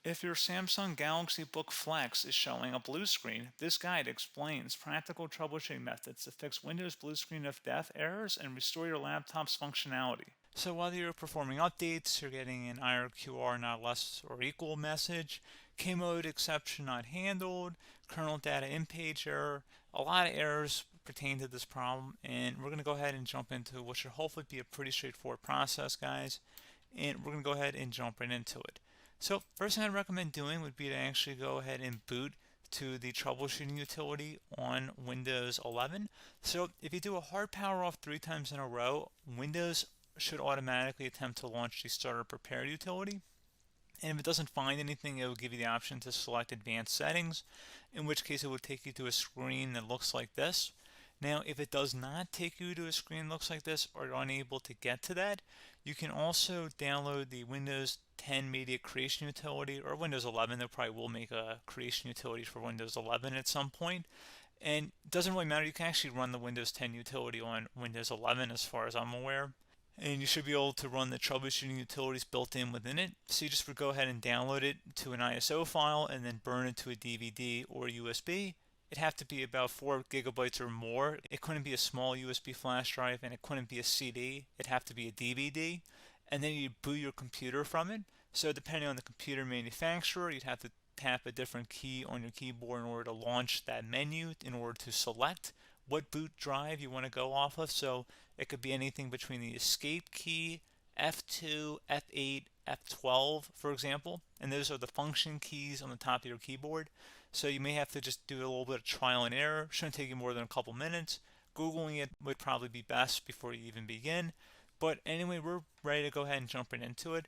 If your Samsung Galaxy Book Flex is showing a blue screen, this guide explains practical troubleshooting methods to fix Windows blue screen of death errors and restore your laptop's functionality. So whether you're performing updates, you're getting an IRQR not less or equal message, K-mode exception not handled, kernel data in-page error, a lot of errors pertain to this problem, and we're going to go ahead and jump into what should hopefully be a pretty straightforward process, guys, and we're going to go ahead and jump right into it. So first thing I'd recommend doing would be to actually go ahead and boot to the troubleshooting utility on Windows 11. So if you do a hard power off 3 times in a row, Windows should automatically attempt to launch the starter prepare utility. And if it doesn't find anything, it will give you the option to select advanced settings, in which case it would take you to a screen that looks like this. Now, if it does not take you to a screen that looks like this, or you're unable to get to that, you can also download the Windows 10 Media Creation Utility, or Windows 11. They probably will make a creation utility for Windows 11 at some point. And it doesn't really matter, you can actually run the Windows 10 utility on Windows 11 as far as I'm aware. And you should be able to run the troubleshooting utilities built in within it. So you just would go ahead and download it to an ISO file and then burn it to a DVD or USB. It'd have to be about 4 gigabytes or more. It couldn't be a small USB flash drive, and it couldn't be a CD. It'd have to be a DVD. And then you'd boot your computer from it. So depending on the computer manufacturer, you'd have to tap a different key on your keyboard in order to launch that menu, in order to select what boot drive you want to go off of. So it could be anything between the escape key, F2, F8, F12, for example, and those are the function keys on the top of your keyboard. So you may have to just do a little bit of trial and error. Shouldn't take you more than a couple minutes. Googling it would probably be best before you even begin. But anyway, we're ready to go ahead and jump right into it.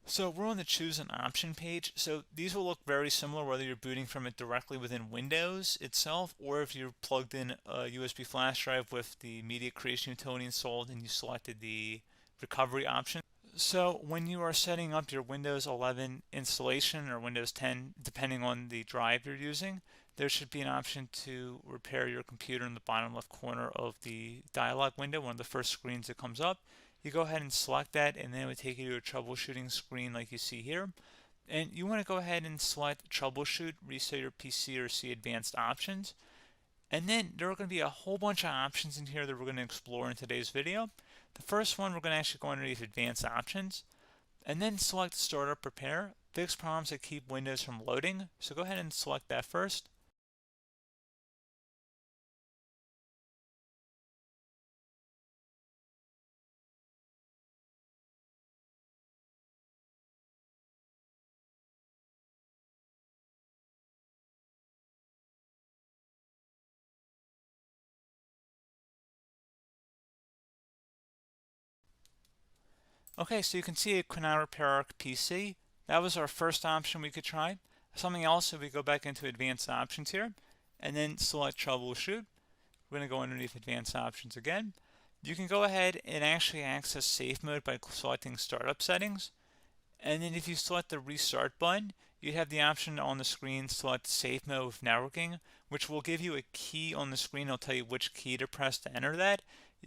So we're on the choose an option page. So these will look very similar whether you're booting from it directly within Windows itself, or if you're plugged in a USB flash drive with the media creation utility installed and you selected the recovery option. So when you are setting up your Windows 11 installation or Windows 10, depending on the drive you're using, there should be an option to repair your computer in the bottom left corner of the dialog window, one of the first screens that comes up. You go ahead and select that, and then it would take you to a troubleshooting screen like you see here. And you want to go ahead and select troubleshoot, reset your PC, or see advanced options. And then there are going to be a whole bunch of options in here that we're going to explore in today's video. The first one, we're going to actually go underneath advanced options and then select startup prepare, fix problems that keep Windows from loading. So go ahead and select that first. Okay, so you can see it could not repair our PC. That was our first option we could try. Something else, if we go back into advanced options here and then select troubleshoot, we're going to go underneath advanced options again. You can go ahead and actually access safe mode by selecting startup settings. And then if you select the restart button, you have the option on the screen select safe mode with networking, which will give you a key on the screen. It'll tell you which key to press to enter that.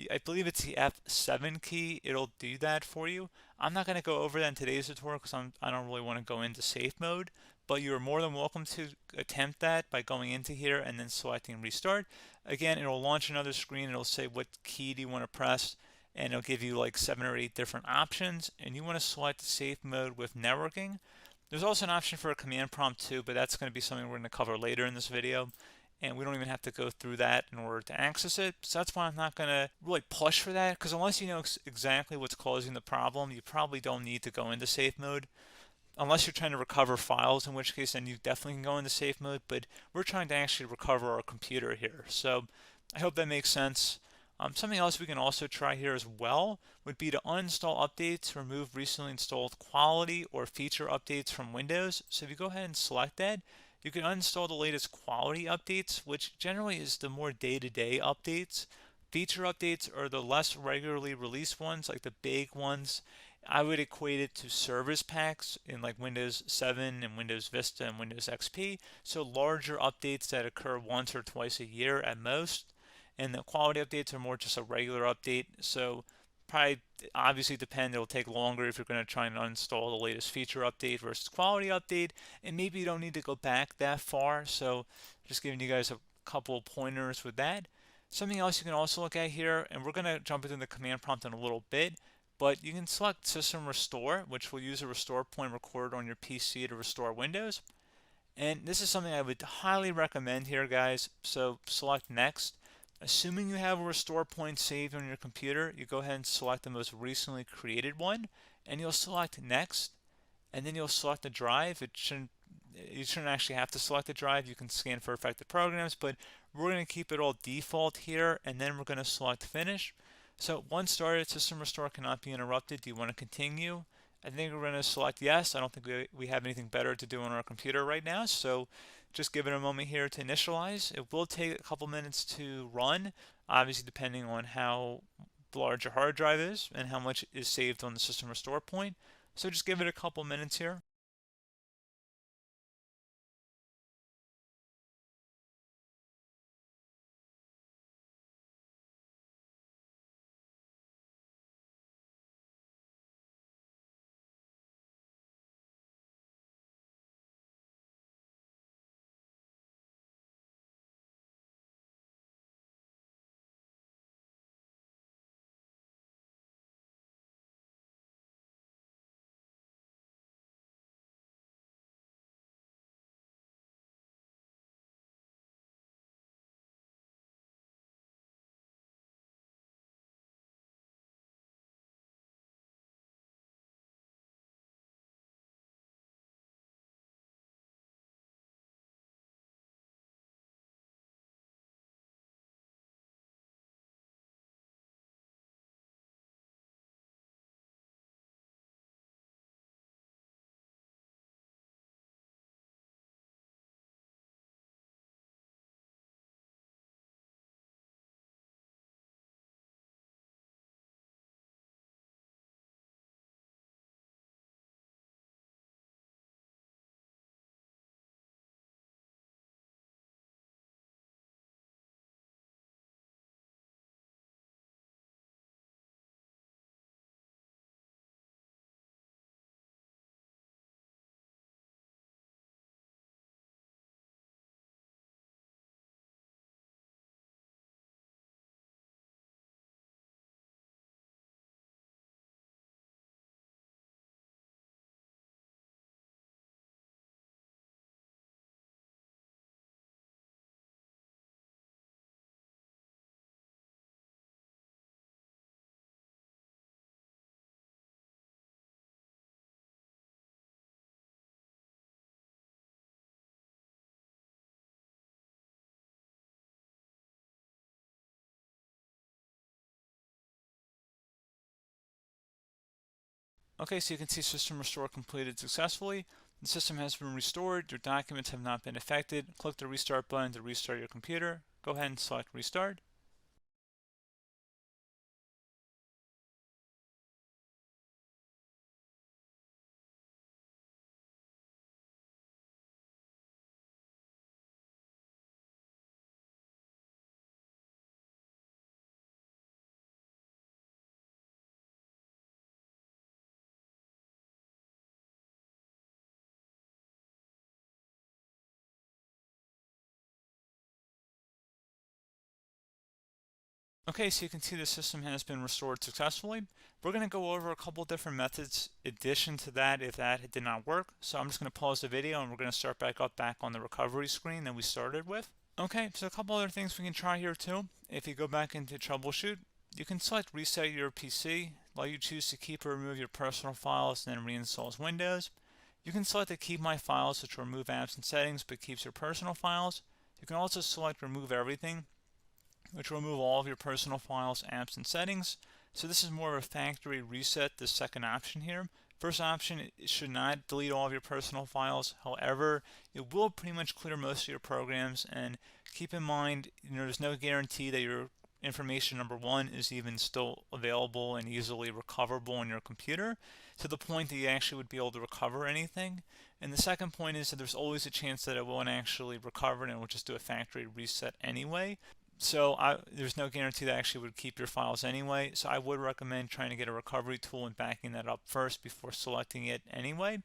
I believe it's the F7 key. It'll do that for you. I'm not going to go over that in today's tutorial because I don't really want to go into safe mode, but you're more than welcome to attempt that by going into here and then selecting restart. Again, it'll launch another screen. It'll say what key do you want to press, and it'll give you like 7 or 8 different options, and you want to select safe mode with networking. There's also an option for a command prompt too, but that's going to be something we're going to cover later in this video, and we don't even have to go through that in order to access it. So that's why I'm not going to really push for that, because unless you know exactly what's causing the problem, you probably don't need to go into safe mode. Unless you're trying to recover files, in which case then you definitely can go into safe mode, but we're trying to actually recover our computer here. So I hope that makes sense. Something else we can also try here as well would be to uninstall updates, remove recently installed quality or feature updates from Windows. So if you go ahead and select that, you can uninstall the latest quality updates, which generally is the more day-to-day updates. Feature updates are the less regularly released ones, like the big ones. I would equate it to service packs in like Windows 7 and Windows Vista and Windows XP. So larger updates that occur once or twice a year at most. And the quality updates are more just a regular update. So probably obviously depend. It'll take longer if you're going to try and uninstall the latest feature update versus quality update, and maybe you don't need to go back that far. So just giving you guys a couple of pointers with that. Something else you can also look at here, and we're going to jump into the command prompt in a little bit, but you can select System Restore, which will use a restore point recorded on your PC to restore Windows. And this is something I would highly recommend here, guys. So select Next. Assuming you have a restore point saved on your computer, you go ahead and select the most recently created one, and you'll select Next, and then you'll select the drive. You shouldn't actually have to select the drive. You can scan for affected programs, but we're going to keep it all default here, and then we're going to select Finish. So once started, System Restore cannot be interrupted. Do you want to continue? I think we're going to select yes. I don't think we have anything better to do on our computer right now, so just give it a moment here to initialize. It will take a couple minutes to run, obviously depending on how large your hard drive is and how much is saved on the System Restore point. So just give it a couple minutes here. Okay, so you can see System Restore completed successfully. The system has been restored. Your documents have not been affected. Click the Restart button to restart your computer. Go ahead and select Restart. Okay, so you can see the system has been restored successfully. We're going to go over a couple different methods in addition to that if that did not work. So I'm just going to pause the video and we're going to start back on the recovery screen that we started with. Okay, so a couple other things we can try here too. If you go back into troubleshoot, you can select reset your PC, while you choose to keep or remove your personal files and then reinstalls Windows. You can select to keep my files, which will remove apps and settings but keeps your personal files. You can also select remove everything, which will remove all of your personal files, apps, and settings. So this is more of a factory reset, the second option here. First option, it should not delete all of your personal files. However, it will pretty much clear most of your programs, and keep in mind, there's no guarantee that your information, number one, is even still available and easily recoverable on your computer to the point that you actually would be able to recover anything. And the second point is that there's always a chance that it won't actually recover and it will just do a factory reset anyway. So there's no guarantee that actually would keep your files anyway. So I would recommend trying to get a recovery tool and backing that up first before selecting it anyway.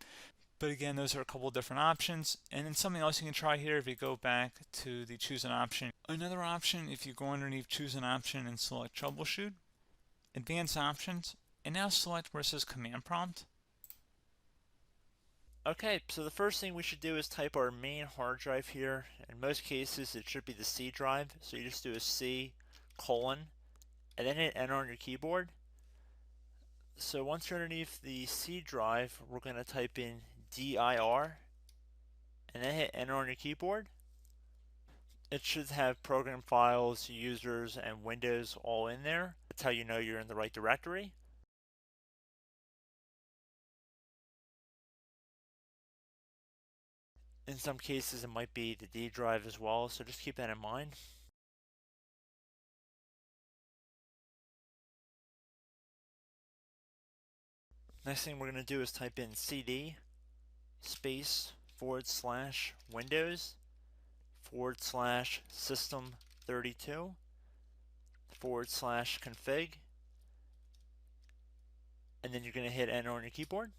But again, those are a couple of different options. And then something else you can try here, if you go back to the choose an option. Another option, if you go underneath choose an option and select troubleshoot, advanced options, and now select where it says command prompt. Okay, so the first thing we should do is type our main hard drive here. In most cases, it should be the C drive. So you just do a C colon and then hit enter on your keyboard. So once you're underneath the C drive, we're going to type in dir and then hit enter on your keyboard. It should have program files, users, and Windows all in there. That's how you know you're in the right directory. In some cases, it might be the D drive as well, so just keep that in mind. Next thing we're going to do is type in cd space /Windows /system32 /config, and then you're going to hit enter on your keyboard.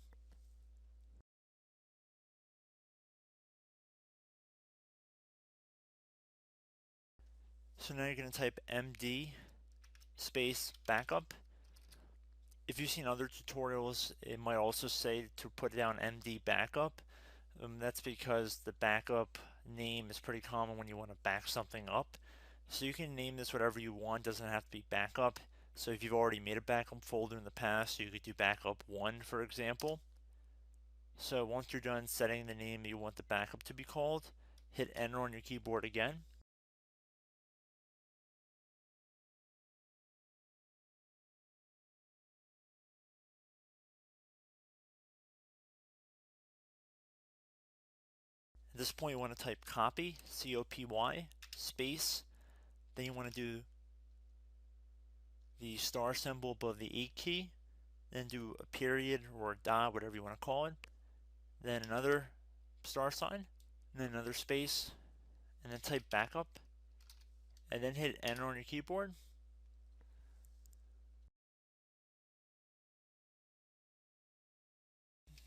So now you're going to type md space backup. If you've seen other tutorials, it might also say to put down md backup. That's because the backup name is pretty common when you want to back something up. So you can name this whatever you want, doesn't have to be backup. So if you've already made a backup folder in the past, you could do backup 1, for example. So once you're done setting the name you want the backup to be called, hit enter on your keyboard again. At this point you want to type copy, C-O-P-Y, space, then you want to do the star symbol above the 8 key, then do a period or a dot, whatever you want to call it, then another star sign, and then another space, and then type backup, and then hit enter on your keyboard.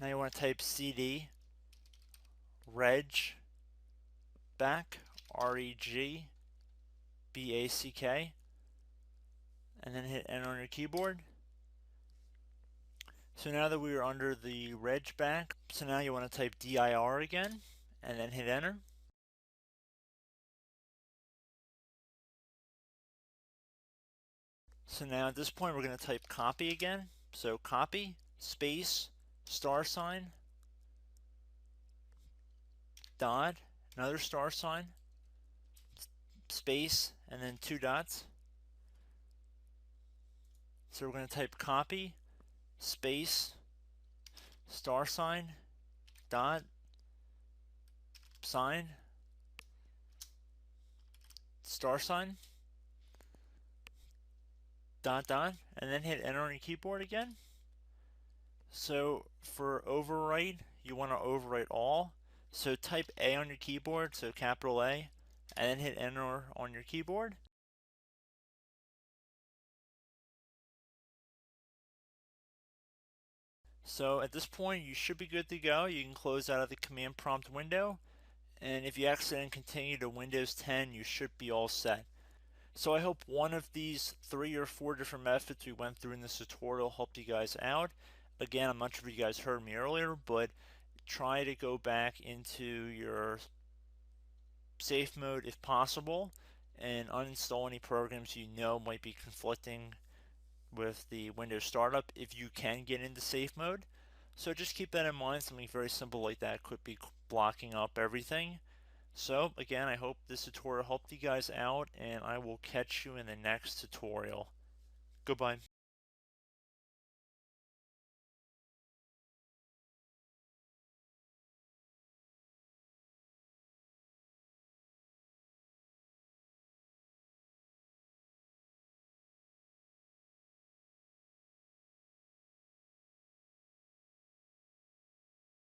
Now you want to type cd reg back, REG BACK, and then hit enter on your keyboard. So now that we are under the reg back, so now you want to type dir again, and then hit enter. So now at this point we're going to type copy again. So copy, space, star sign, dot, another star sign, space, and then 2 dots. So we're going to type copy, space, star sign, dot, sign, star sign, dot, dot, and then hit enter on your keyboard again. So for overwrite, you want to overwrite all. So type A on your keyboard, so capital A, and then hit enter on your keyboard. So at this point, you should be good to go. You can close out of the command prompt window. And if you accidentally continue to Windows 10, you should be all set. So I hope one of these 3 or 4 different methods we went through in this tutorial helped you guys out. Again, I'm not sure if you guys heard me earlier, but try to go back into your safe mode if possible and uninstall any programs you know might be conflicting with the Windows startup if you can get into safe mode. So just keep that in mind. Something very simple like that could be blocking up everything. So again, I hope this tutorial helped you guys out, and I will catch you in the next tutorial. Goodbye.